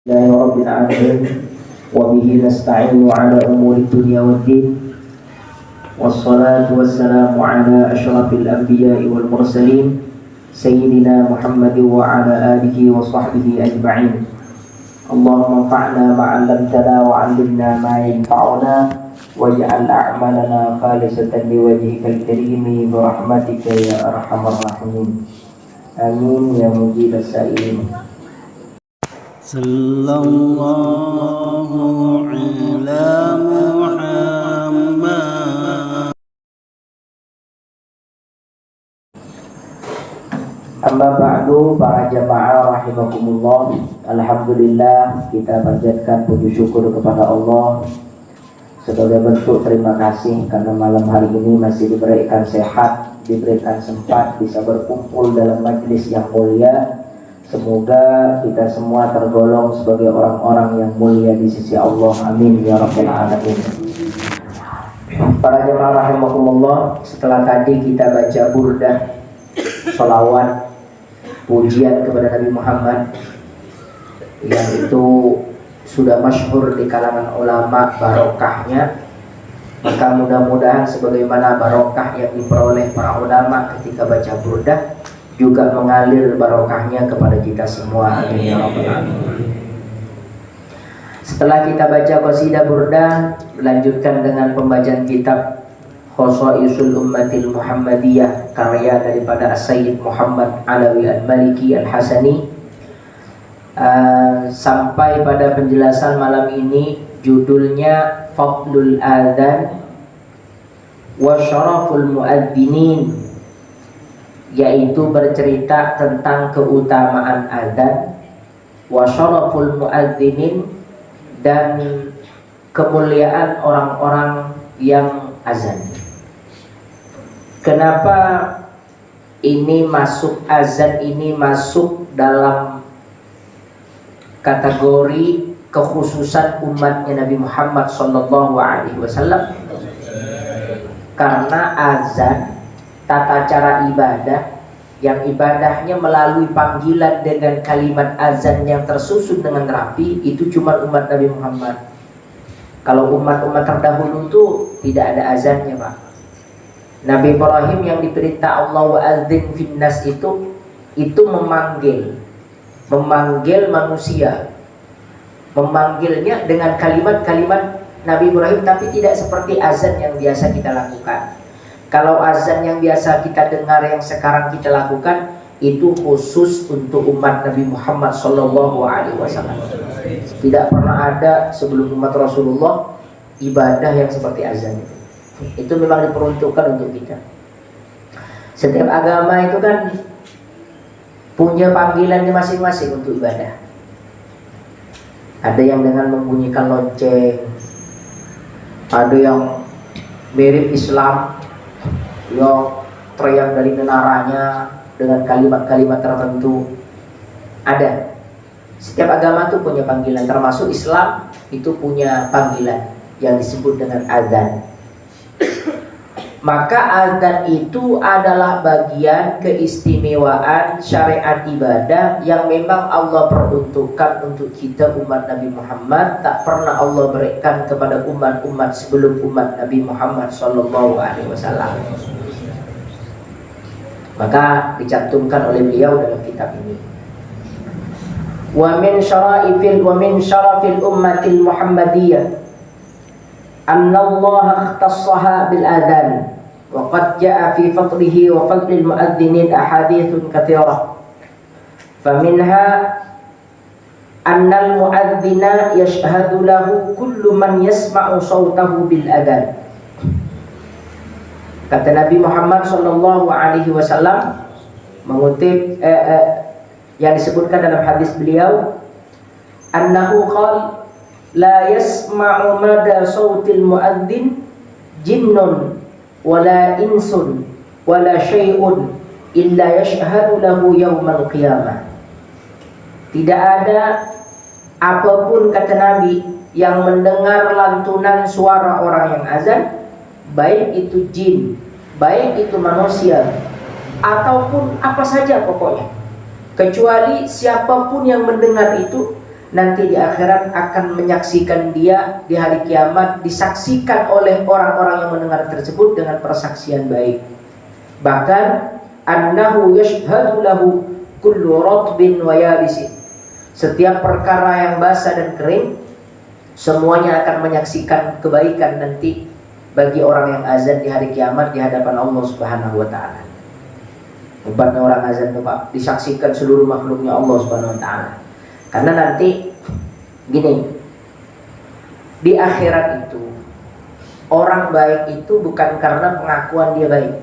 لله رب العالمين وبه نستعين على أمور الدنيا والدين والصلاة والسلام على أشرف الأنبياء والمرسلين سيدنا محمد وعلى آله وصحبه أجمعين. اللهم انفعنا ما علمتنا وعلمنا ما ينفعنا واجعل أعمالنا خالصة لوجهك الكريم برحمتك يا أرحم الراحمين. آمين يا مجيب السائلين. Sallallahu ala Muhammad. Amma ba'du, para jamaah rahimakumullah. Alhamdulillah, kita panjatkan puji syukur kepada Allah sebagai bentuk terima kasih karena malam hari ini masih diberikan sehat, diberikan sempat bisa berkumpul dalam majlis yang mulia. Semoga kita semua tergolong sebagai orang-orang yang mulia di sisi Allah. Amin ya rabbal alamin. Para jemaah rahimakumullah, setelah tadi kita baca burdah, sholawat, pujian kepada Nabi Muhammad yang itu sudah masyhur di kalangan ulama barokahnya, maka mudah-mudahan sebagaimana barokah yang diperoleh para ulama ketika baca burdah juga mengalir barokahnya kepada kita semua. Amin ya rabbal alamin. Setelah kita baca qasidah burdah, melanjutkan dengan pembacaan kitab Khosaisul Ummatil Muhammadiyah karya daripada As-Sayyid Muhammad Alawi Al-Maliki Al-Hasani. Sampai pada penjelasan malam ini, judulnya Fadlul Adzan wa Syaraful Muadzinin, yaitu bercerita tentang keutamaan adzan, wa syaraful muadzinin, dan kemuliaan orang-orang yang azan. Kenapa ini masuk, azan ini masuk dalam kategori kekhususan umatnya Nabi Muhammad SAW? Karena azan, tata cara ibadah yang ibadahnya melalui panggilan dengan kalimat azan yang tersusun dengan rapi, itu cuma umat Nabi Muhammad. Kalau umat-umat terdahulu itu tidak ada azannya, Pak. Nabi Ibrahim yang diperintah Allah wa adzin finnas itu memanggil manusia, memanggilnya dengan kalimat-kalimat Nabi Ibrahim, tapi tidak seperti azan yang biasa kita lakukan. Kalau azan yang biasa kita dengar, yang sekarang kita lakukan, itu khusus untuk umat Nabi Muhammad SAW. Tidak pernah ada sebelum umat Rasulullah ibadah yang seperti azan itu. Itu memang diperuntukkan untuk kita. Setiap agama itu kan punya panggilannya masing-masing untuk ibadah. Ada yang dengan membunyikan lonceng, ada yang mirip Islam, yang teriak dari menaranya dengan kalimat-kalimat tertentu. Ada. Setiap agama itu punya panggilan, termasuk Islam itu punya panggilan yang disebut dengan azan. Maka azan itu adalah bagian keistimewaan syariat ibadah yang memang Allah peruntukkan untuk kita umat Nabi Muhammad. Tak pernah Allah berikan kepada umat-umat sebelum umat Nabi Muhammad SAW. Maka dicantumkan oleh beliau dalam kitab ini. Wa min syarafil ummatil Muhammadiyah anna Allah ikhtassaha bil adhan wa qad jaa fi fadlihi wa fadlil muadzinin ahaditsun katsirah. Faminha anna al muadzina yashhadu lahu kullu man yasma'u sautahu bil adhan. Kata Nabi Muhammad SAW mengutip yang disebutkan dalam hadis beliau, annahu qala la yasma'u mada sautil muadzin jinnun wala insun wala syai'un illa yashhadu lahu yaumal qiyamah. Tidak ada apapun, kata Nabi, yang mendengar lantunan suara orang yang azan, baik itu jin, baik itu manusia, ataupun apa saja pokoknya, kecuali siapapun yang mendengar itu nanti di akhirat akan menyaksikan dia di hari kiamat, disaksikan oleh orang-orang yang mendengar tersebut dengan persaksian baik. Bahkan annahu yashhadu lahu kullu ratbin wa yabisin. Setiap perkara yang basah dan kering semuanya akan menyaksikan kebaikan nanti bagi orang yang azan di hari kiamat di hadapan Allah Subhanahu wa taala. Hebatnya orang azan itu Pak, disaksikan seluruh makhluknya Allah Subhanahu wa taala. Karena nanti gini, di akhirat itu orang baik itu bukan karena pengakuan dia baik.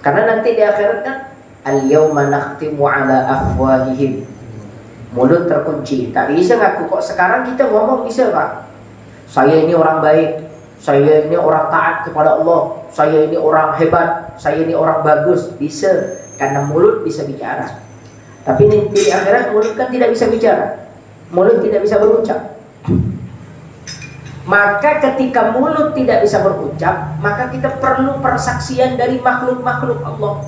Karena nanti di akhirat kan al-yawma nakhtimu ala afwahihim, mulut terkunci, tak bisa ngaku. Kok sekarang kita ngomong bisa Pak, saya ini orang baik, saya ini orang taat kepada Allah, saya ini orang hebat, saya ini orang bagus, bisa, karena mulut bisa bicara. Tapi nanti di akhirat mulut kan tidak bisa bicara, mulut tidak bisa berucap. Maka ketika mulut tidak bisa berucap, maka kita perlu persaksian dari makhluk-makhluk Allah.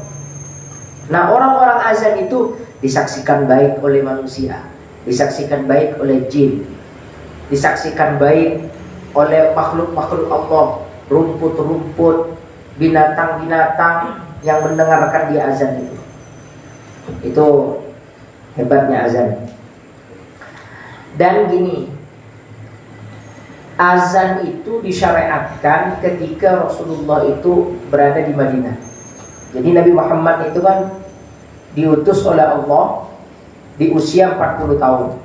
Nah, orang-orang azan itu disaksikan baik oleh manusia, disaksikan baik oleh jin, disaksikan baik oleh makhluk-makhluk Allah, rumput-rumput, binatang-binatang yang mendengarkan di azan itu. Itu hebatnya azan. Dan gini, azan itu disyariatkan ketika Rasulullah itu berada di Madinah. Jadi Nabi Muhammad itu kan diutus oleh Allah di usia 40 tahun,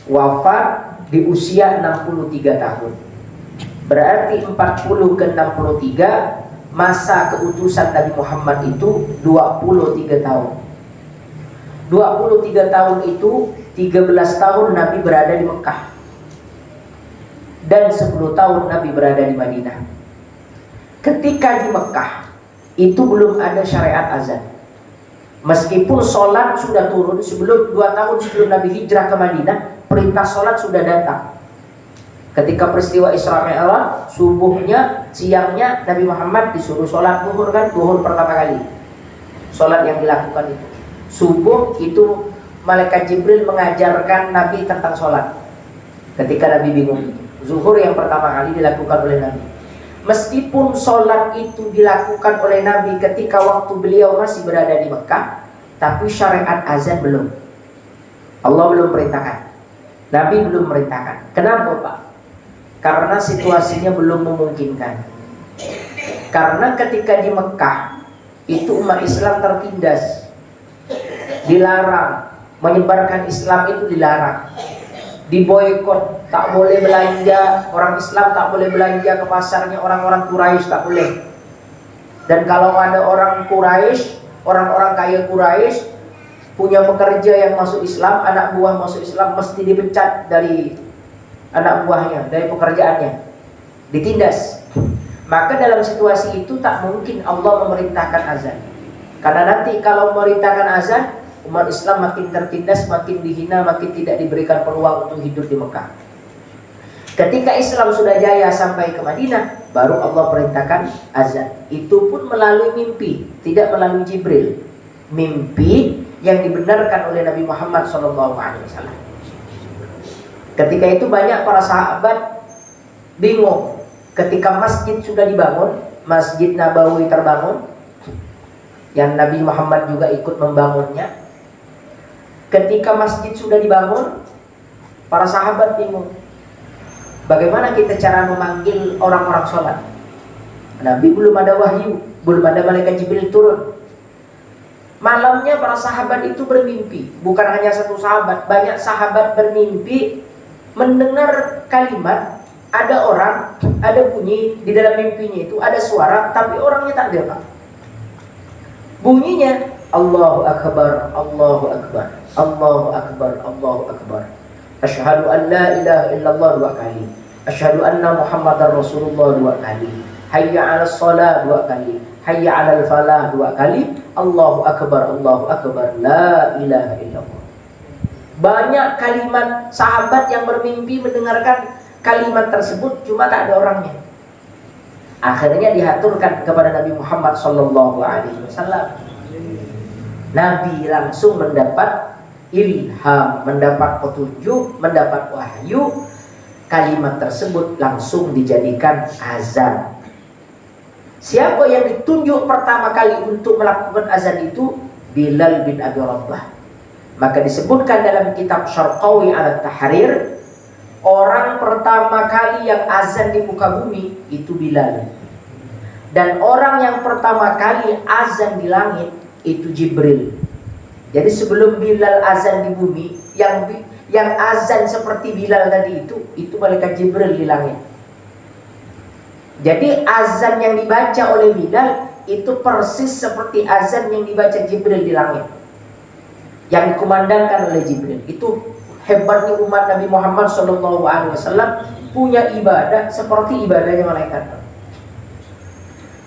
wafat di usia 63 tahun. Berarti 40 ke 63, masa keutusan Nabi Muhammad itu 23 tahun. 23 tahun itu 13 tahun Nabi berada di Mekah dan 10 tahun Nabi berada di Madinah. Ketika di Mekah itu belum ada syariat azan. Meskipun sholat sudah turun sebelum 2 tahun sebelum Nabi hijrah ke Madinah, perintah sholat sudah datang. Ketika peristiwa Isra Mi'raj, subuhnya, siangnya Nabi Muhammad disuruh sholat zuhur kan, zuhur pertama kali. Sholat yang dilakukan itu. Subuh itu malaikat Jibril mengajarkan Nabi tentang sholat. Ketika Nabi bingung itu. Zuhur yang pertama kali dilakukan oleh Nabi. Meskipun sholat itu dilakukan oleh Nabi ketika waktu beliau masih berada di Mekah, tapi syariat azan belum. Allah belum perintahkan, Nabi belum perintahkan. Kenapa Pak? Karena situasinya belum memungkinkan. Karena ketika di Mekah itu umat Islam tertindas, dilarang menyebarkan Islam, itu dilarang, diboikot, tak boleh belanja, orang Islam tak boleh belanja ke pasarnya orang-orang Quraisy, tak boleh. Dan kalau ada orang Quraisy, orang-orang kaya Quraisy punya pekerja yang masuk Islam, anak buah masuk Islam, mesti dipecat dari anak buahnya, dari pekerjaannya, ditindas. Maka dalam situasi itu tak mungkin Allah memerintahkan azan. Karena nanti kalau memerintahkan azan, umat Islam makin tertindas, makin dihina, makin tidak diberikan peluang untuk hidup di Mekah. Ketika Islam sudah jaya sampai ke Madinah, baru Allah perintahkan azan. Itu pun melalui mimpi, tidak melalui Jibril. Mimpi yang dibenarkan oleh Nabi Muhammad SAW. Ketika itu banyak para sahabat bingung. Ketika masjid sudah dibangun, Masjid Nabawi terbangun, yang Nabi Muhammad juga ikut membangunnya. Ketika masjid sudah dibangun, para sahabat bingung. Bagaimana kita cara memanggil orang-orang sholat? Nabi belum ada wahyu, belum ada malaikat Jibril turun. Malamnya para sahabat itu bermimpi. Bukan hanya satu sahabat, banyak sahabat bermimpi mendengar kalimat, ada orang, ada bunyi di dalam mimpinya itu, ada suara, tapi orangnya tak ada Pak. Bunyinya Allahu Akbar, Allahu Akbar, Allahu Akbar, Allahu Akbar. Asyhadu an la ilaha illallah 2 kali. Asyhadu anna Muhammadar Rasulullah 2 kali. Hayya 'alas shalah 2 kali. Hayya 'alal falah 2 kali. Allahu Akbar, Allahu Akbar, la ilaha illallah. Banyak kalimat sahabat yang bermimpi mendengarkan kalimat tersebut, cuma tak ada orangnya. Akhirnya dihaturkan kepada Nabi Muhammad SAW. Nabi langsung mendapat ilham, mendapat petunjuk, mendapat wahyu, kalimat tersebut langsung dijadikan azan. Siapa yang ditunjuk pertama kali untuk melakukan azan itu? Bilal bin Abi Rabah. Maka disebutkan dalam kitab Syarqawi al-Tahrir, orang pertama kali yang azan di muka bumi itu Bilal. Dan orang yang pertama kali azan di langit itu Jibril. Jadi sebelum Bilal azan di bumi, yang azan seperti Bilal tadi itu malaikat Jibril di langit. Jadi azan yang dibaca oleh Bilal itu persis seperti azan yang dibaca Jibril di langit, yang dikumandangkan oleh Jibril. Itu hebatnya umat Nabi Muhammad SAW, punya ibadah seperti ibadahnya malaikat.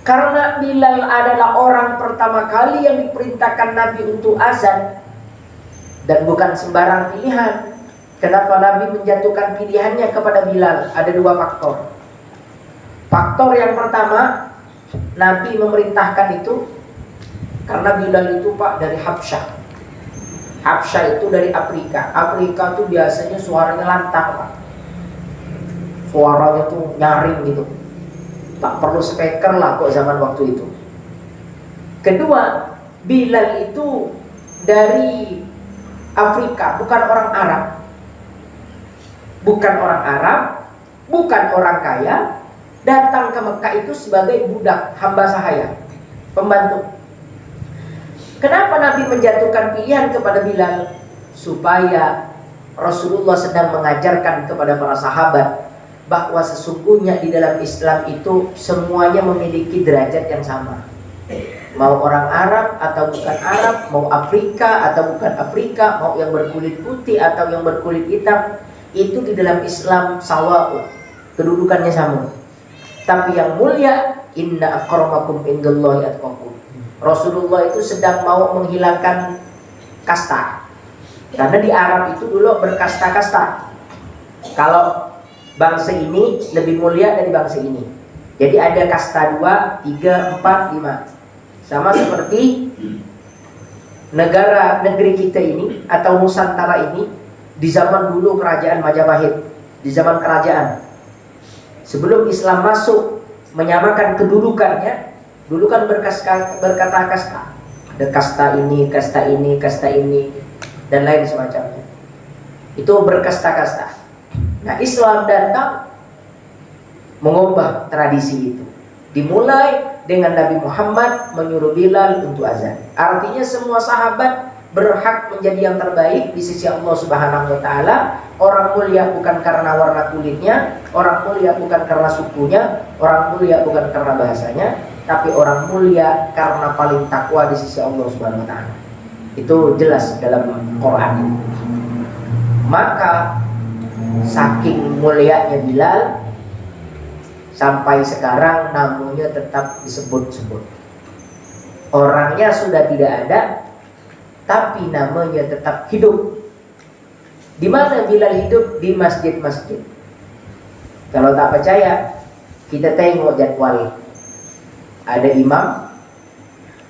Karena Bilal adalah orang pertama kali yang diperintahkan Nabi untuk azan, dan bukan sembarang pilihan. Kenapa Nabi menjatuhkan pilihannya kepada Bilal? Ada dua faktor. Faktor yang pertama, Nabi memerintahkan itu karena Bilal itu Pak dari Habsyah. Habsyah itu dari Afrika. Afrika itu biasanya suaranya lantang Pak. Suaranya tuh nyaring gitu. Tak perlu speaker lah kok zaman waktu itu. Kedua, Bilal itu dari Afrika, bukan orang Arab. Bukan orang Arab, bukan orang kaya. Datang ke Mekah itu sebagai budak, hamba sahaya, pembantu. Kenapa Nabi menjatuhkan pilihan kepada Bilal? Supaya Rasulullah sedang mengajarkan kepada para sahabat bahwa sesungguhnya di dalam Islam itu semuanya memiliki derajat yang sama. Mau orang Arab atau bukan Arab, mau Afrika atau bukan Afrika, mau yang berkulit putih atau yang berkulit hitam, itu di dalam Islam sawa'un, kedudukannya sama. Tapi yang mulia, inna akramakum indallahi atqakum. Rasulullah itu sedang mau menghilangkan kasta. Karena di Arab itu dulu berkasta-kasta. Kalau bangsa ini lebih mulia dari bangsa ini. Jadi ada kasta 2, 3, 4, 5. Sama seperti negeri kita ini atau Nusantara ini di zaman dulu kerajaan Majapahit, di zaman kerajaan. Sebelum Islam masuk menyamakan kedudukannya, dulu kan berkata-kasta. Ada kasta ini, kasta ini, kasta ini, dan lain semacamnya. Itu berkasta-kasta. Nah, Islam datang mengubah tradisi itu. Dimulai dengan Nabi Muhammad menyuruh Bilal untuk azan. Artinya semua sahabat berhak menjadi yang terbaik di sisi Allah Subhanahu wa taala. Orang mulia bukan karena warna kulitnya, orang mulia bukan karena sukunya, orang mulia bukan karena bahasanya, tapi orang mulia karena paling takwa di sisi Allah Subhanahu wa taala. Itu jelas dalam Quran. Maka saking mulianya Bilal, sampai sekarang namanya tetap disebut-sebut. Orangnya sudah tidak ada, tapi namanya tetap hidup. Di mana Bilal hidup? Di masjid-masjid. Kalau tak percaya, kita tengok jadwal. Ada imam,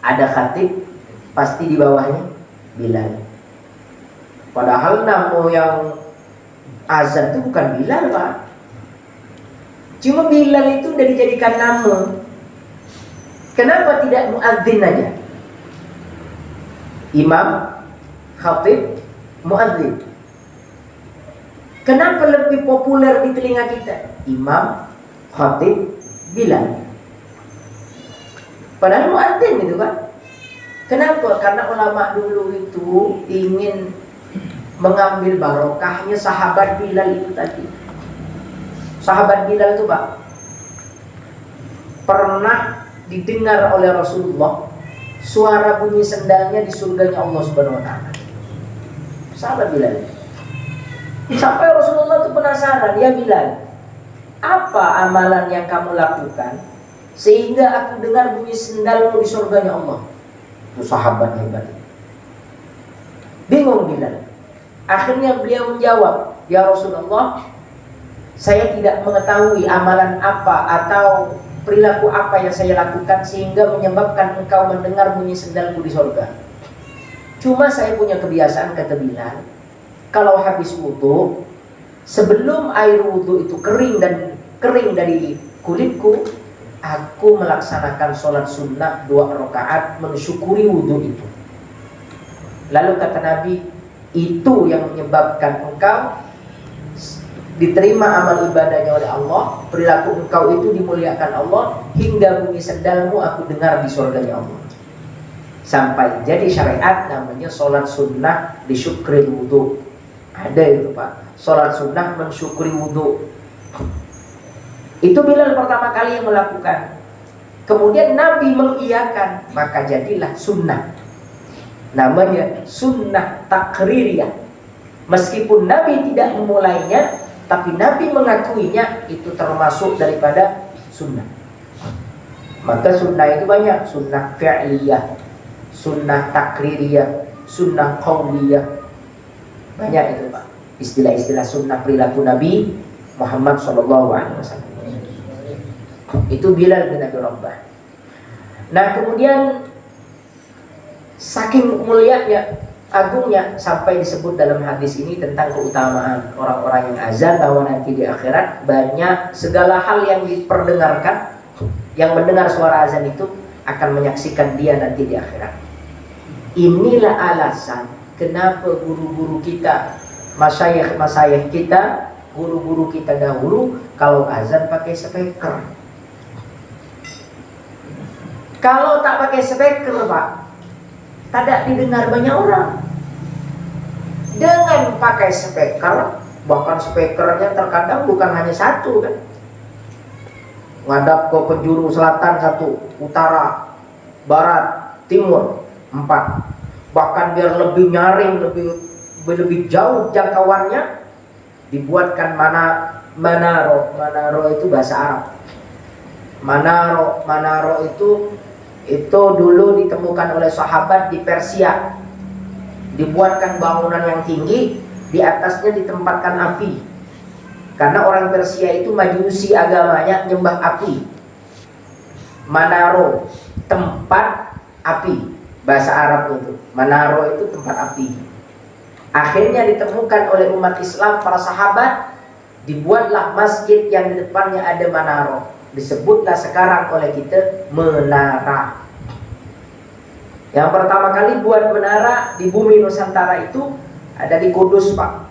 ada khatib, pasti di bawahnya Bilal. Padahal nama yang azan itu bukan Bilal Pak. Cuma Bilal itu udah dijadikan nama. Kenapa tidak muadzin aja? Imam, khatib, muadzin. Kenapa lebih populer di telinga kita? Imam, khatib, Bilal. Padahal muadzin itu kan. Kenapa? Karena ulama dulu itu ingin mengambil barokahnya sahabat Bilal itu tadi. Sahabat Bilal itu Pak, pernah didengar oleh Rasulullah suara bunyi sendalnya di surganya Allah Subhanahu wa taala. Sahabat Bilal. Sampai Rasulullah itu penasaran, ya Bilal, apa amalan yang kamu lakukan sehingga aku dengar bunyi sendalmu di surganya Allah? Itu sahabat hebat. Bingung Bilal. Akhirnya beliau menjawab, ya Rasulullah, saya tidak mengetahui amalan apa atau perilaku apa yang saya lakukan sehingga menyebabkan engkau mendengar bunyi sendalku di surga. Cuma saya punya kebiasaan, kata Bilal, kalau habis wudhu, sebelum air wudhu itu kering dari kulitku, aku melaksanakan sholat sunnah 2 rakaat mensyukuri wudhu itu. Lalu kata Nabi, itu yang menyebabkan engkau diterima amal ibadahnya oleh Allah, perilaku engkau itu dimuliakan Allah, hingga bunyi sendalmu aku dengar di surganya Allah. Sampai jadi syariat namanya sholat sunnah disyukri wudhu. Ada itu Pak, sholat sunnah mensyukuri wudhu. Itu Bilal pertama kali yang melakukan. Kemudian Nabi mengiyakan, maka jadilah sunnah. Namanya sunnah takririyah. Meskipun Nabi tidak memulainya, tapi Nabi mengakuinya, itu termasuk daripada sunnah. Maka sunnah itu banyak, sunnah fi'liyah, sunnah takririyah, sunnah qauliyah. Banyak itu Pak, istilah-istilah sunnah perilaku Nabi Muhammad SAW. Itu Bilal bin Abi Rabah. Nah kemudian saking mulianya, agungnya, sampai disebut dalam hadis ini tentang keutamaan orang-orang yang azan, bahwa nanti di akhirat banyak segala hal yang diperdengarkan, yang mendengar suara azan itu akan menyaksikan dia nanti di akhirat. Inilah alasan kenapa guru-guru kita, masyayikh kita, guru-guru kita dahulu kalau azan pakai speaker. Kalau tak pakai speaker Pak, tidak didengar banyak orang. Dengan pakai speaker, bahkan speakernya terkadang bukan hanya satu kan, ngadap ke penjuru selatan 1, utara, barat, timur 4. Bahkan biar lebih nyaring, lebih jauh jangkauannya, dibuatkan manaro. Manaro itu bahasa Arab. Manaro itu dulu ditemukan oleh sahabat di Persia. Dibuatkan bangunan yang tinggi, di atasnya ditempatkan api. Karena orang Persia itu majusi agamanya, nyembah api. Manaro, tempat api, bahasa Arab itu. Manaro itu tempat api. Akhirnya ditemukan oleh umat Islam, para sahabat, dibuatlah masjid yang di depannya ada manaro. Disebutlah sekarang oleh kita menara. Yang pertama kali buat menara di bumi Nusantara itu ada di Kudus Pak,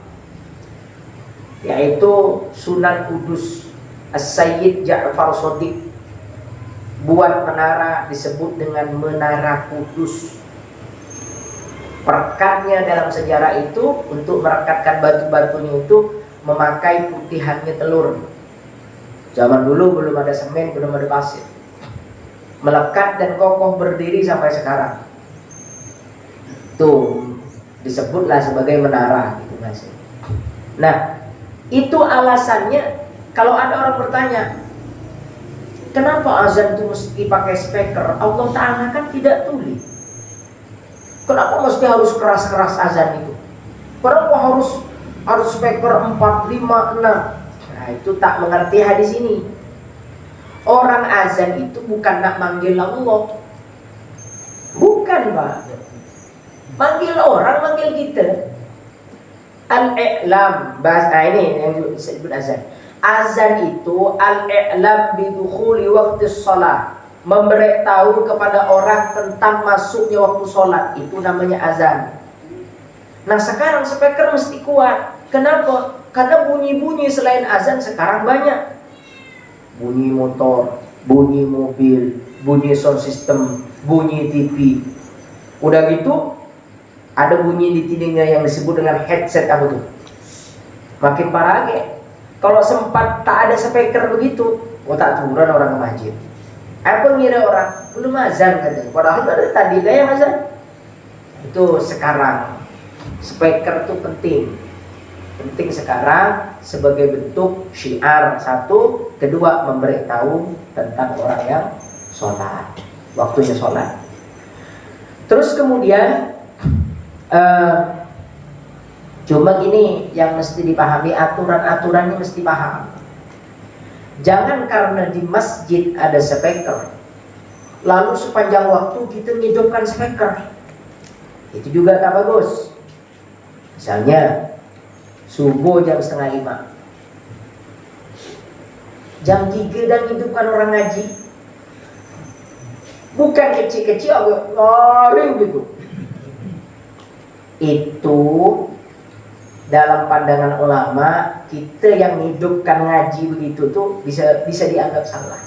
yaitu Sunan Kudus As-Sayyid Ja'far Shadiq. Buat menara disebut dengan Menara Kudus. Perekatnya dalam sejarah itu, untuk merekatkan batu-batunya itu memakai putihannya telur. Zaman dulu belum ada semen, belum ada pasir. Melekat dan kokoh berdiri sampai sekarang. Tuh disebutlah sebagai menara gitu Mas. Nah, itu alasannya. Kalau ada orang bertanya, kenapa azan itu mesti pakai speaker? Allah Ta'ala kan tidak tulis. Kenapa mesti harus keras-keras azan itu? Kenapa harus speaker 4, 5, 6? Nah itu tak mengerti hadis ini. Orang azan itu bukan nak manggil Allah, bukan Pak. Manggil orang, manggil kita. Al-i'lam, bahasa ini yang disebut azan. Azan itu al-i'lam bidukhuli waktu sholat, memberitahu kepada orang tentang masuknya waktu sholat. Itu namanya azan. Nah sekarang speaker mesti kuat. Kenapa? Karena bunyi-bunyi selain azan sekarang banyak. Bunyi motor, bunyi mobil, bunyi sound system, bunyi TV. Udah gitu ada bunyi di telinga yang disebut dengan headset apa tuh? Makin parah lagi. Kalau sempat tak ada speaker begitu, tak turun orang ke masjid. Apa ngira orang belum azan katanya. Padahal dari tadi yang azan. Itu sekarang speaker itu penting sekarang sebagai bentuk syiar, 1, kedua memberitahu tentang orang yang sholat, waktunya sholat. Terus kemudian cuma gini yang mesti dipahami, aturan-aturannya mesti paham. Jangan karena di masjid ada speaker lalu sepanjang waktu kita ngidupkan speaker. Itu juga tak bagus. Misalnya subuh jam 4:30, jam 3 dan hidupkan orang ngaji. Bukan kecil-kecil agak lari gitu. Itu dalam pandangan ulama, kita yang hidupkan ngaji begitu tuh bisa dianggap salah.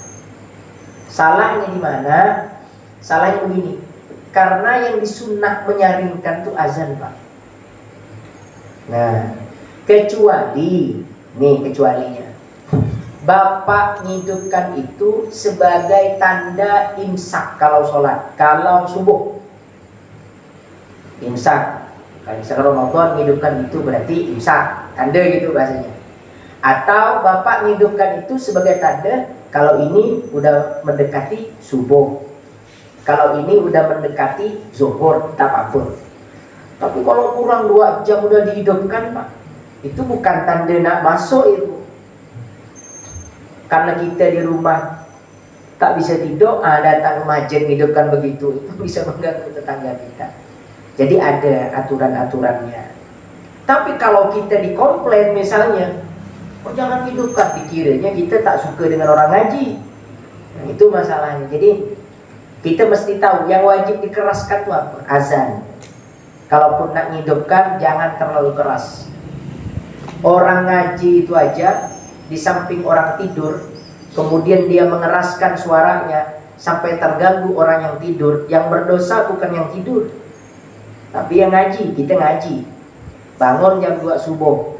Salahnya di mana? Salahnya begini. Karena yang disunnah menyaringkan tuh azan, Pak. Nah, kecualinya Bapak menghidupkan itu sebagai tanda imsak kalau sholat, kalau subuh imsak. Kalau misalkan Ramadan menghidupkan itu berarti imsak, tanda gitu bahasanya. Atau Bapak menghidupkan itu sebagai tanda kalau ini udah mendekati subuh, kalau ini udah mendekati zuhur, tak apa. Tapi kalau kurang 2 jam udah dihidupkan, Pak, itu bukan tanda nak masuk itu. Karena kita di rumah tak bisa tidur, datang masjid hidupkan begitu, itu bisa mengganggu tetangga kita. Jadi ada aturan-aturannya. Tapi kalau kita dikomplain misalnya, oh jangan hidupkan, dikiranya kita tak suka dengan orang ngaji. Nah, itu masalahnya. Jadi kita mesti tahu yang wajib dikeraskan itu apa? Azan. Kalaupun nak hidupkan, jangan terlalu keras. Orang ngaji itu aja, di samping orang tidur, kemudian dia mengeraskan suaranya sampai terganggu orang yang tidur. Yang berdosa bukan yang tidur, tapi yang ngaji. Kita ngaji, bangun jam 2 subuh,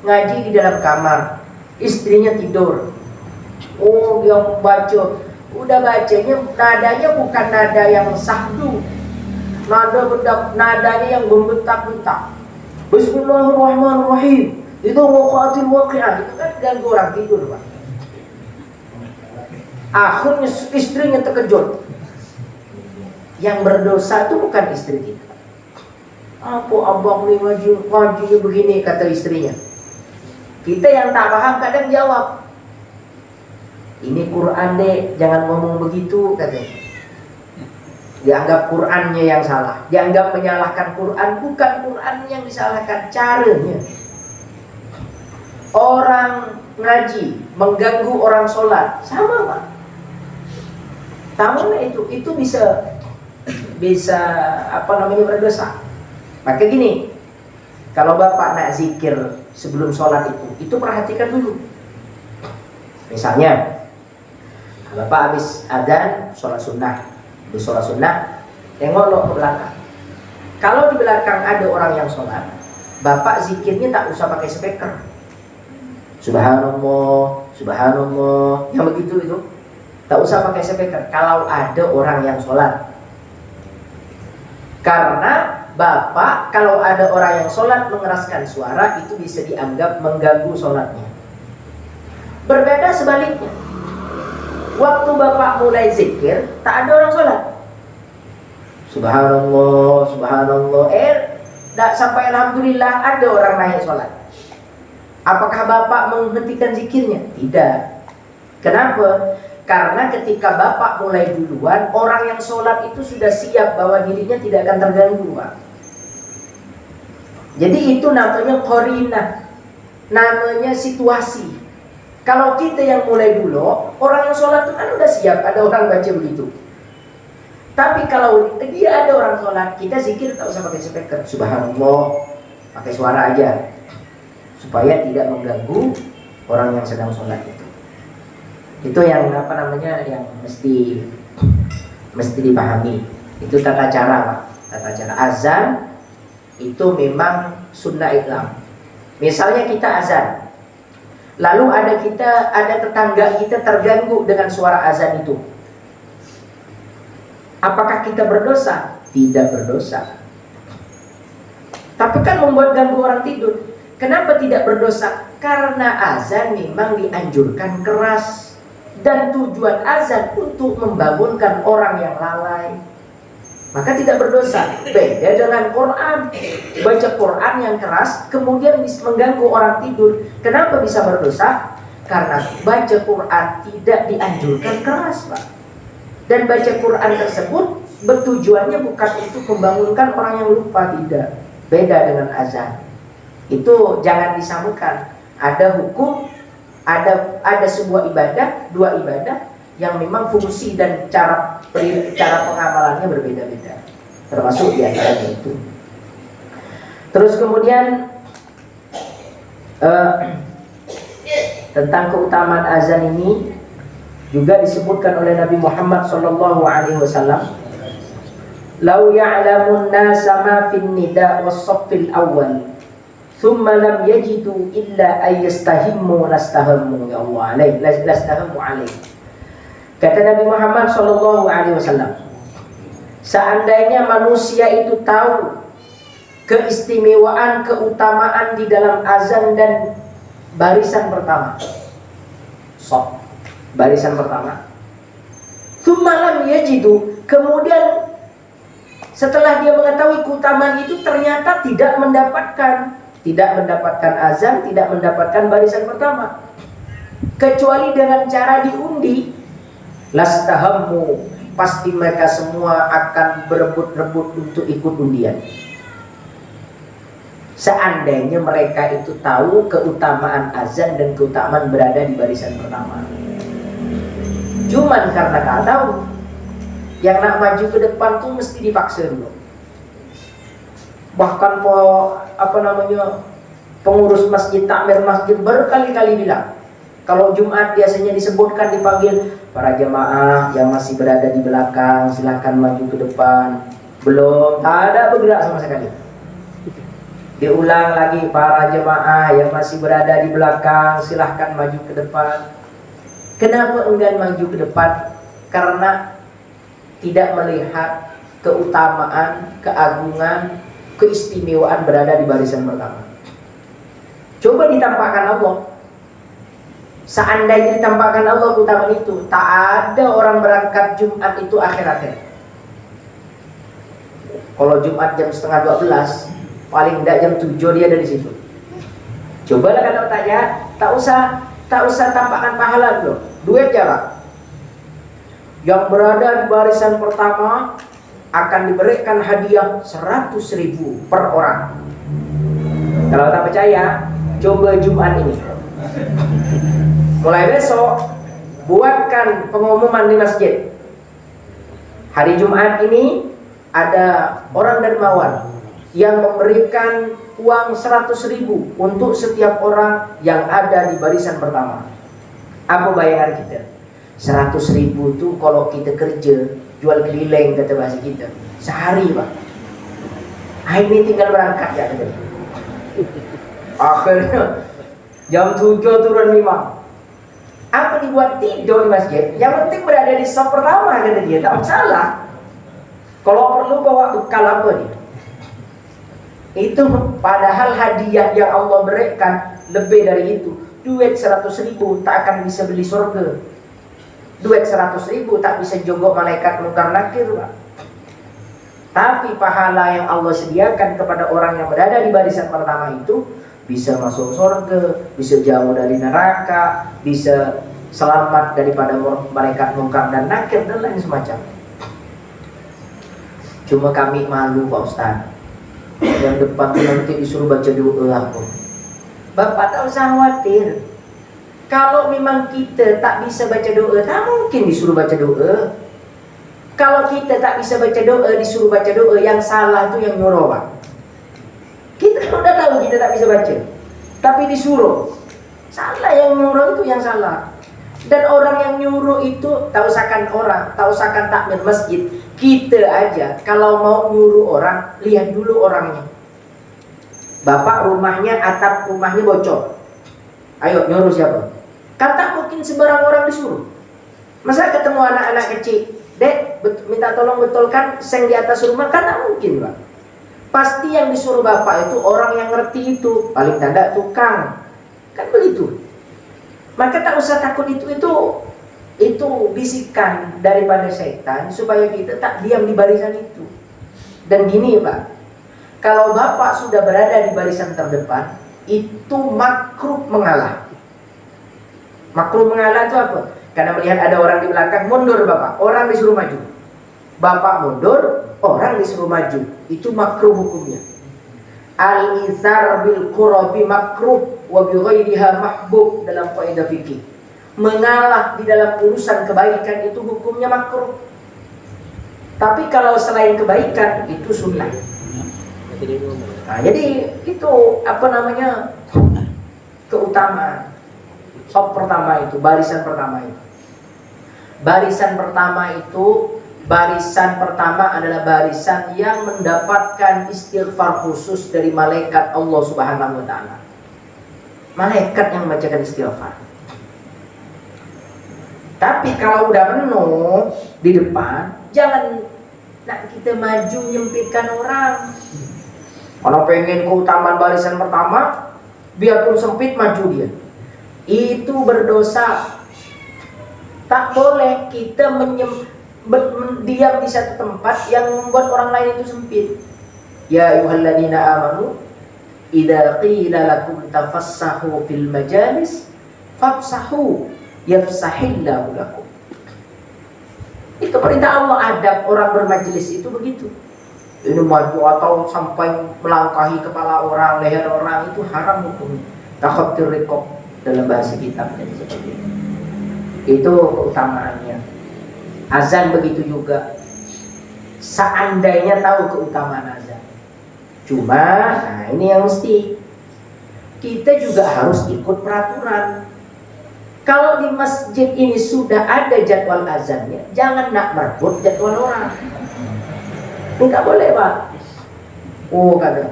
ngaji di dalam kamar, istrinya tidur. Oh, dia baca, udah bacanya nadanya bukan nada yang sahdu, nadanya yang membentak-bentak. Bismillahirrahmanirrahim. Itu waqatil waqi'ah, itu kan ganggu orang tidur, Pak. Akhirnya istrinya terkejut. Yang berdosa itu bukan istri kita. Apa abang ni ngajinya begini, kata istrinya. Kita yang tak paham kadang jawab, ini Quran dek, jangan ngomong begitu, katanya. Dianggap Qurannya yang salah, dianggap menyalahkan Quran. Bukan Quran yang disalahkan, caranya. Orang ngaji mengganggu orang sholat, sama, Pak. Tahu itu bisa berdosa. Maka gini, kalau Bapak nak zikir sebelum sholat itu perhatikan dulu. Misalnya Bapak habis adzan sholat sunnah, tengok ke belakang. Kalau di belakang ada orang yang sholat, Bapak zikirnya tak usah pakai speaker. Subhanallah, subhanallah, yang begitu itu tak usah pakai speaker kalau ada orang yang sholat. Karena Bapak kalau ada orang yang sholat mengeraskan suara, itu bisa dianggap mengganggu sholatnya. Berbeda sebaliknya, waktu Bapak mulai zikir tak ada orang sholat, subhanallah, subhanallah, tak sampai alhamdulillah ada orang naik sholat. Apakah Bapak menghentikan zikirnya? Tidak. Kenapa? Karena ketika Bapak mulai duluan, orang yang sholat itu sudah siap bahwa dirinya tidak akan terganggu, Pak. Jadi itu namanya qarinah, namanya situasi. Kalau kita yang mulai dulu, orang yang sholat itu kan udah siap, ada orang baca begitu. Tapi kalau dia ada orang sholat, kita zikir tak usah pakai speaker, subhanallah, pakai suara aja, supaya tidak mengganggu orang yang sedang sholat itu. Itu yang yang mesti dipahami. Itu tata cara, Pak. Tata cara azan itu memang sunnah Islam. Misalnya kita azan, lalu ada tetangga kita terganggu dengan suara azan itu. Apakah kita berdosa? Tidak berdosa. Tapi kan membuat ganggu orang tidur. Kenapa tidak berdosa? Karena azan memang dianjurkan keras, dan tujuan azan untuk membangunkan orang yang lalai. Maka tidak berdosa. Beda dengan Quran. Baca Quran yang keras kemudian bisa mengganggu orang tidur. Kenapa bisa berdosa? Karena baca Quran tidak dianjurkan keras, Pak. Dan baca Quran tersebut bertujuannya bukan untuk membangunkan orang yang lupa, tidak. Beda dengan azan. Itu jangan disamakan. Ada hukum, ada sebuah ibadah, dua ibadah yang memang fungsi dan cara pengamalannya berbeda-beda. Termasuk di antaranya itu. Terus kemudian tentang keutamaan azan ini juga disebutkan oleh Nabi Muhammad SAW. Lau ya'lamun nasa ma fin nida was-saffil awwal thumma lam yajidu illa ayyastahimmu lastahammu ya Allah alaih lastahammu alaih. Kata Nabi Muhammad SAW, seandainya manusia itu tahu keistimewaan, keutamaan di dalam azan dan barisan pertama, barisan pertama, thumma lam yajidu, kemudian setelah dia mengetahui keutamaan itu ternyata tidak mendapatkan azan, tidak mendapatkan barisan pertama, kecuali dengan cara diundi, lastahammu, pasti mereka semua akan berebut-rebut untuk ikut undian. Seandainya mereka itu tahu keutamaan azan dan keutamaan berada di barisan pertama. Cuman karena tak tahu, yang nak maju ke depan tuh mesti dipaksa dulu. Bahkan pengurus masjid, takmir masjid berkali-kali bilang, kalau Jumat biasanya disebutkan dipanggil para jemaah yang masih berada di belakang silahkan maju ke depan. Belum, tak ada bergerak sama sekali. Diulang lagi, para jemaah yang masih berada di belakang silahkan maju ke depan. Kenapa enggan maju ke depan? Karena tidak melihat keutamaan, keagungan, keistimewaan berada di barisan pertama. Coba ditampakkan Allah. Seandainya ditampakkan Allah keutamaan itu, tak ada orang berangkat Jumat itu akhir-akhir. Kalau Jumat jam setengah 12, paling tidak jam 7 dia ada di situ. Cobalah kalau tanya, tak usah tampakkan pahala dulu, duit jalan. Yang berada di barisan pertama akan diberikan hadiah 100.000 per orang. Kalau tak percaya, coba Jumat ini. Mulai besok, buatkan pengumuman di masjid. Hari Jumat ini ada orang dermawan yang memberikan uang 100.000 untuk setiap orang yang ada di barisan pertama. Apa bayangan kita? 100.000 tuh kalau kita kerja jual keliling, kata bahasa kita, sehari Pak. Ini tinggal berangkat ya kata. Akhirnya jam 7 turun 5. Apa dibuat tidur di masjid? Yang penting berada di saf pertama kata dia, tak masalah. Kalau perlu bawa bekal apa nih? Itu padahal hadiah yang Allah berikan lebih dari itu. Duit 100.000 tak akan bisa beli surga. Duit 100.000 tak bisa jogok malaikat mungkar nakir Pak. Tapi pahala yang Allah sediakan kepada orang yang berada di barisan pertama itu bisa masuk surga, bisa jauh dari neraka, bisa selamat daripada malaikat mungkar dan nakir dan lain semacam. Cuma kami malu Pak Ustaz. Yang depan nanti disuruh baca doa aku. Bapak tak usah khawatir. Kalau memang kita tak bisa baca doa, tak mungkin disuruh baca doa. Kalau kita tak bisa baca doa, disuruh baca doa, yang salah itu yang nyuruh Pak. Kita kan udah tahu kita tak bisa baca, tapi disuruh. Salah yang nyuruh itu yang salah. Dan orang yang nyuruh itu, tak usahkan orang, tak usahkan takmir masjid, kita aja kalau mau nyuruh orang, lihat dulu orangnya. Bapak rumahnya, atap rumahnya bocor, ayo nyuruh siapa? Kan tak mungkin sembarang orang disuruh. Masa ketemu anak-anak kecil, dek minta tolong betulkan seng di atas rumah, kan tak mungkin Pak. Pasti yang disuruh bapak itu orang yang ngerti itu, paling tidak tukang, kan begitu. Maka tak usah takut itu bisikan daripada setan supaya kita tak diam di barisan itu. Dan gini Pak, kalau bapak sudah berada di barisan terdepan, itu makruh mengalah. Makruh mengalah itu apa? Karena melihat ada orang di belakang, mundur bapak, orang disuruh maju. Bapak mundur, orang disuruh maju, itu makruh hukumnya. Al-izar bil qurabi makruh wa bi ghairiha mahbub dalam kaidah fikih. Mengalah di dalam urusan kebaikan itu hukumnya makruh. Tapi kalau selain kebaikan itu sunnah. Nah, jadi itu apa namanya? Keutamaan. Sop pertama itu, barisan pertama itu. Barisan pertama adalah barisan yang mendapatkan istighfar khusus dari malaikat Allah Subhanahu wa taala. Malaikat yang membacakan istighfar. Tapi kalau udah penuh di depan, jangan kita maju menyempitkan orang. Kalau pengen keutamaan barisan pertama, biarpun sempit maju dia. Itu berdosa. Tak boleh kita diam di satu tempat yang membuat orang lain itu sempit. Ya ayyuhalladzina amanu idza qila lakum tafassahu fil majalis fafsahu yafsahillahu lakum. Itu perintah Allah, adab orang bermajelis itu begitu. Ini maju atau sampai melangkahi kepala orang, leher orang, itu haram hukumnya. Takhatir riqab dalam bahasa kitabnya seperti itu. Itu keutamaannya. Azan begitu juga. Seandainya tahu keutamaan azan. Cuma, nah ini yang mesti. Kita juga harus ikut peraturan. Kalau di masjid ini sudah ada jadwal azannya, jangan nak merebut jadwal orang. Enggak boleh, Pak. Oh, kata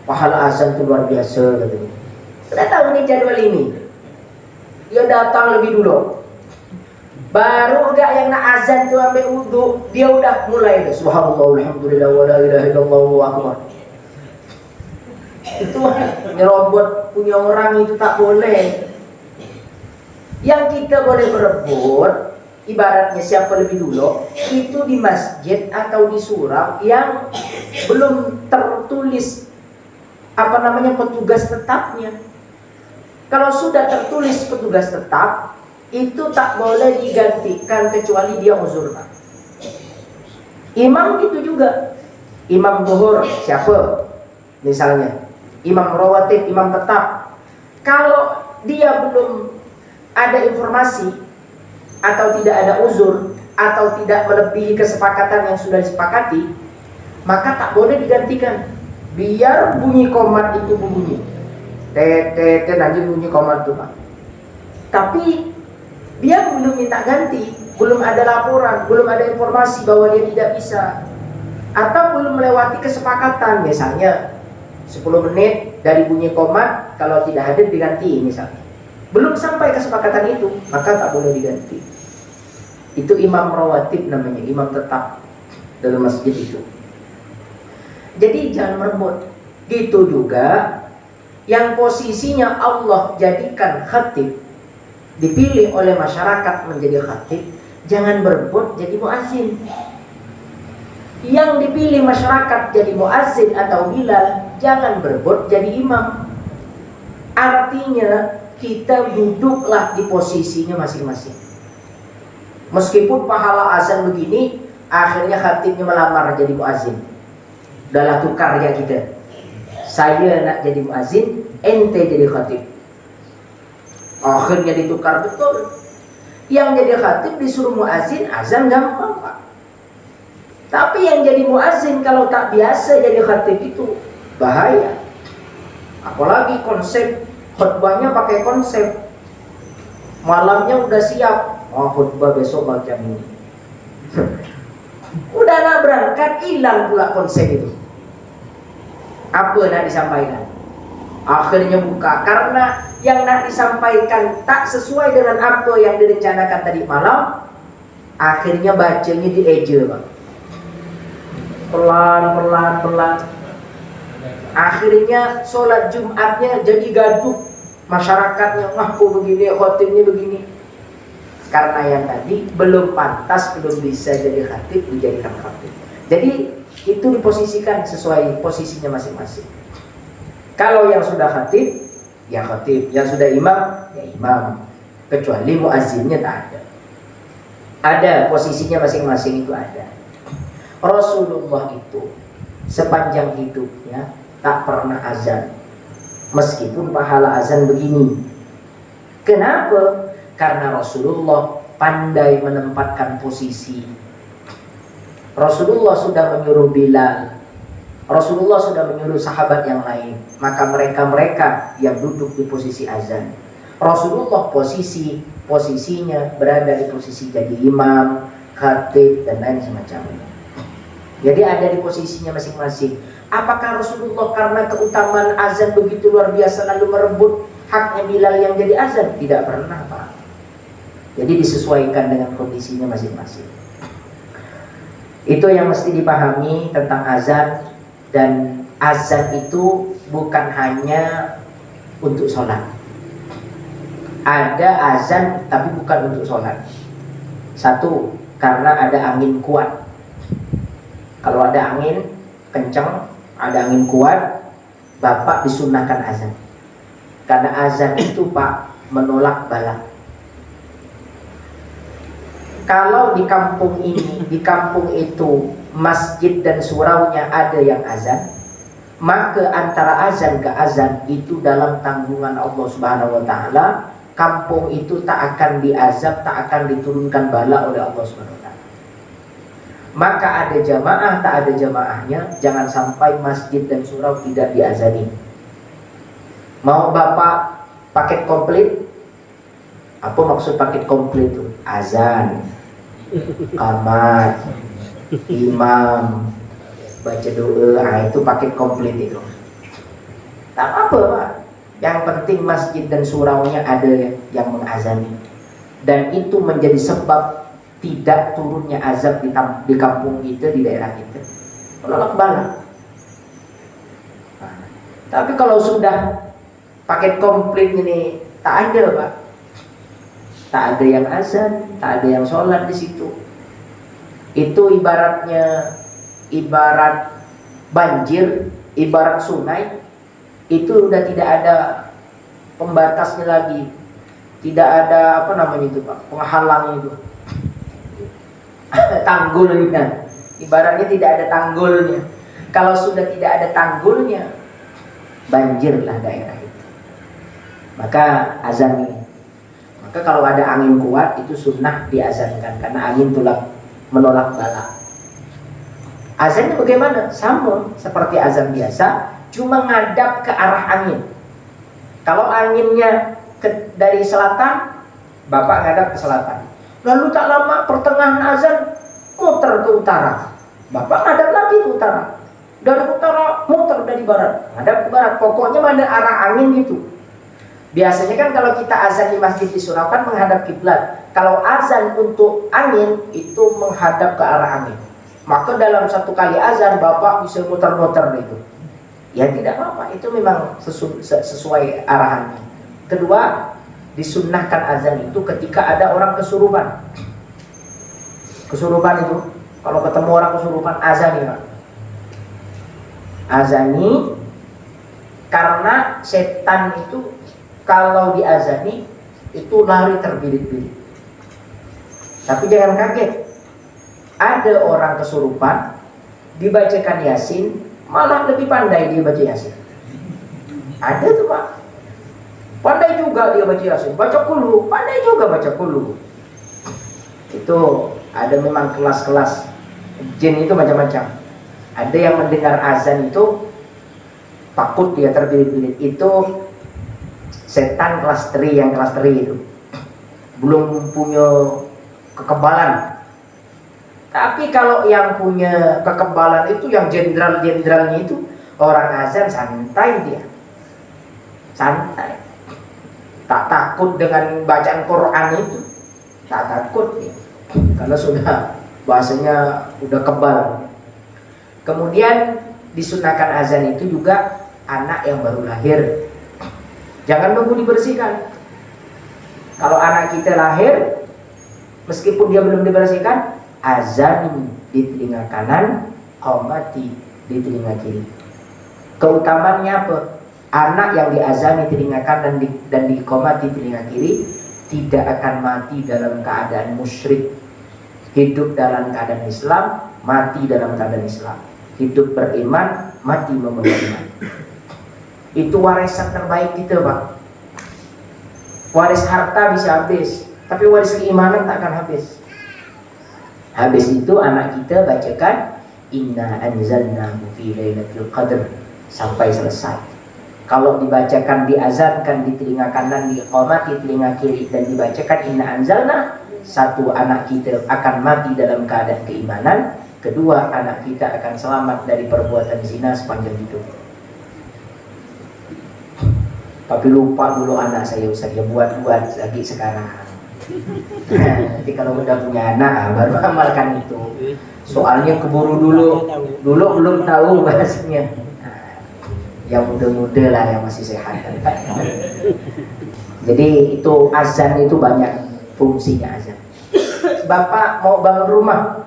pahala azan itu luar biasa katanya. Sudah tahu nih jadwal ini. Dia datang lebih dulu. Baru enggak yang nak azan tuh ambil wudu, dia udah mulai subhanallah alhamdulillah wa la ilaha illallah wa akbar. Itu nyerobot punya orang itu tak boleh. Yang kita boleh berebut, ibaratnya siapa lebih dulu, itu di masjid atau di surau yang belum tertulis apa namanya petugas tetapnya. Kalau sudah tertulis petugas tetap, itu tak boleh digantikan kecuali dia uzur. Imam itu juga. Imam zuhur siapa? Misalnya imam rawatib, imam tetap. Kalau dia belum ada informasi atau tidak ada uzur atau tidak melebihi kesepakatan yang sudah disepakati, maka tak boleh digantikan. Biar bunyi qomat itu bunyi. Nanti bunyi qomat itu, Pak. Tapi dia belum minta ganti, belum ada laporan, belum ada informasi bahwa dia tidak bisa, atau belum melewati kesepakatan. Misalnya 10 menit dari bunyi qomat, kalau tidak hadir diganti misalnya. Belum sampai kesepakatan itu, maka tak boleh diganti. Itu imam rawatib namanya, imam tetap dalam masjid itu. Jadi jangan merebut. Gitu juga yang posisinya Allah jadikan khatib, dipilih oleh masyarakat menjadi khatib, jangan berebut jadi muazzin. Yang dipilih masyarakat jadi muazzin atau bilal, jangan berebut jadi imam. Artinya kita duduklah di posisinya masing-masing. Meskipun pahala azan begini, akhirnya khatibnya melamar jadi muazzin. Udahlah tukar ya kita. Saya nak jadi muazzin, ente jadi khatib. Akhirnya ditukar betul. Yang jadi khatib disuruh muazzin, azan gampang, Pak. Tapi yang jadi muazzin kalau tak biasa jadi khatib itu bahaya. Apalagi konsep khutbahnya pakai konsep. Malamnya udah siap, oh khutbah besok macam ini. Udah nak berangkat, hilang pula konsep itu. Apa nak disampaikan? Akhirnya buka, karena yang nak disampaikan tak sesuai dengan apa yang direncanakan tadi malam. Akhirnya bacanya dieja, Pak. Pelan. Akhirnya sholat Jumatnya jadi gaduh. Masyarakatnya, wah kok begini, khotibnya begini. Karena yang tadi belum pantas, belum bisa jadi khatib, dijadikan khatib. Jadi itu diposisikan sesuai posisinya masing-masing. Kalau yang sudah khatib, ya khatib. Yang sudah imam, ya imam. Kecuali muazzinnya tak ada. Ada posisinya masing-masing itu ada. Rasulullah itu sepanjang hidupnya tak pernah azan, meskipun pahala azan begini. Kenapa? Karena Rasulullah pandai menempatkan posisi. Rasulullah sudah menyuruh Bilal, Rasulullah sudah menyuruh sahabat yang lain, maka mereka yang duduk di posisi azan. Rasulullah posisinya berada di posisi jadi imam, khatib, dan lain semacamnya. Jadi ada di posisinya masing-masing. Apakah Rasulullah karena keutamaan azan begitu luar biasa lalu merebut haknya Bilal yang jadi azan? Tidak pernah, Pak. Jadi disesuaikan dengan kondisinya masing-masing. Itu yang mesti dipahami tentang azan. Dan azan itu bukan hanya untuk sholat. Ada azan tapi bukan untuk sholat. Satu, karena ada angin kuat. Kalau ada angin kencang, ada angin kuat, bapak disunahkan azan. Karena azan itu, Pak, menolak bala. Kalau di kampung ini, di kampung itu masjid dan suraunya ada yang azan, maka antara azan ke azan itu dalam tanggungan Allah Subhanahu wa taala, kampung itu tak akan diazab, tak akan diturunkan bala oleh Allah Subhanahu wa taala. Maka ada jamaah, tak ada jamaahnya, jangan sampai masjid dan surau tidak diazani. Mau bapak paket komplit? Apa maksud paket komplit itu? Azan, kamar, imam, baca doa, itu paket komplit itu. Tak apa, Pak. Yang penting masjid dan suraunya ada yang mengazani. Dan itu menjadi sebab tidak turunnya azab di kampung kita, di daerah kita. Menolak bala. Tapi kalau sudah paket komplit ini tak ada, Pak. Tak ada yang azan, tak ada yang sholat di situ. Itu ibarat banjir, ibarat sungai. Itu udah tidak ada pembatasnya lagi. Tidak ada Pak, penghalangnya itu. Tanggulnya. Ibaratnya tidak ada tanggulnya. Kalau sudah tidak ada tanggulnya, banjirlah daerah itu. Maka azan ini. Maka kalau ada angin kuat itu sunnah diazankan, karena angin menolak bala. Azannya bagaimana? Sama seperti azan biasa, cuma ngadap ke arah angin. Kalau anginnya dari selatan, bapak ngadap ke selatan. Lalu tak lama pertengahan azan muter ke utara, bapak ngadap lagi ke utara. Dari utara muter dari barat, ngadap ke barat. Pokoknya ada arah angin gitu. Biasanya kan kalau kita azan di masjid di surau kan menghadap kiblat. Kalau azan untuk angin itu menghadap ke arah angin. Maka dalam satu kali azan bapak bisa muter-muter itu. Ya tidak apa-apa, itu memang sesuai arahannya. Kedua, disunnahkan azan itu ketika ada orang kesurupan. Kesurupan itu, kalau ketemu orang kesurupan, azani, Pak. Azani, karena setan itu kalau diazani itu lari terbirit-birit. Tapi jangan kaget, ada orang kesurupan dibacakan Yasin, malah lebih pandai dia baca Yasin. Ada tuh, Pak. Pandai juga dia baca Yasin, baca kulu, pandai juga baca kulu. Itu ada memang kelas-kelas jin itu macam-macam. Ada yang mendengar azan itu takut dia terbirit-birit. Itu setan kelas 3, yang kelas 3 itu belum punya kekebalan. Tapi kalau yang punya kekebalan itu, yang jenderal-jenderalnya itu, orang azan santai dia. Santai. Tak takut dengan bacaan Quran itu. Tak takut dia. Karena sudah bahasanya udah kebal. Kemudian disunahkan azan itu juga anak yang baru lahir. Jangan nunggu dibersihkan. Kalau anak kita lahir, meskipun dia belum dibersihkan, azan di telinga kanan, qomati di telinga kiri. Keutamaannya apa? Anak yang diazani telinga kanan dan diqomati telinga kiri tidak akan mati dalam keadaan musyrik, hidup dalam keadaan Islam, mati dalam keadaan Islam. Hidup beriman, mati memenuhi iman. Itu warisan terbaik kita, Pak. Waris harta bisa habis, tapi waris keimanan tak akan habis. Habis itu anak kita bacakan Inna anzalnahu fi lailatul qadr sampai selesai. Kalau dibacakan, diazankan di telinga kanan, diqamati di telinga kiri, dan dibacakan Inna anzalna, satu, anak kita akan mati dalam keadaan keimanan. Kedua, anak kita akan selamat dari perbuatan zina sepanjang hidup. Tapi lupa dulu anak saya, Ustaz, ya buat lagi sekarang. Nanti kalau udah punya anak baru amalkan itu. Soalnya keburu dulu belum tahu bahasanya. Yang muda-muda lah, yang masih sehat. Jadi itu azan itu banyak fungsinya azan. Bapak mau bangun rumah,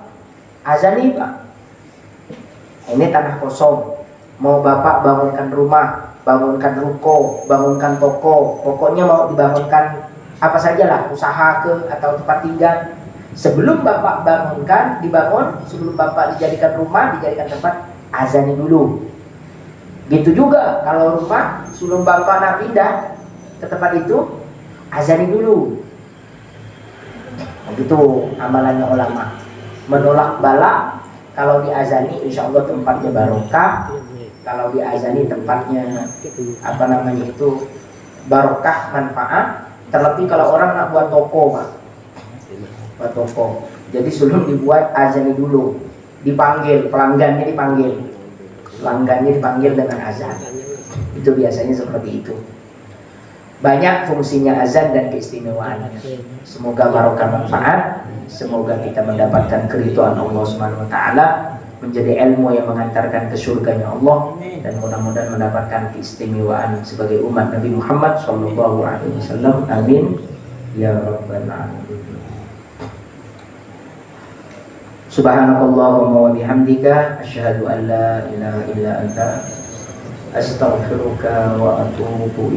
azan nih Pak. Ini tanah kosong. Mau Bapak bangunkan rumah, bangunkan ruko, bangunkan toko, pokoknya mau dibangunkan apa sajalah, usaha ke atau tempat tinggal. Sebelum Bapak bangunkan, dibangun, sebelum Bapak dijadikan rumah, dijadikan tempat, azani dulu. Gitu juga kalau rumah, sebelum Bapak nak pindah ke tempat itu, azani dulu. Begitu amalannya ulama. Menolak bala, kalau diazani insya Allah tempatnya barokah. Kalau diazani tempatnya barokah, manfaat. Terlebih kalau orang nak buat toko, Pak. Buat toko. Jadi sebelum dibuat azani dulu. Dipanggil, pelanggannya dipanggil. Pelanggannya dipanggil dengan azan. Itu biasanya seperti itu. Banyak fungsinya azan dan keistimewaannya. Semoga barokah manfaat. Semoga kita mendapatkan keridhaan Allah Subhanahu wa taala, menjadi ilmu yang mengantarkan ke surganya Allah, dan mudah-mudahan mendapatkan keistimewaan sebagai umat Nabi Muhammad SAW. Amin ya rabbal alamin. Subhanakallahumma wa bihamdika asyhadu an la ilaha illa anta astaghfiruka wa atubu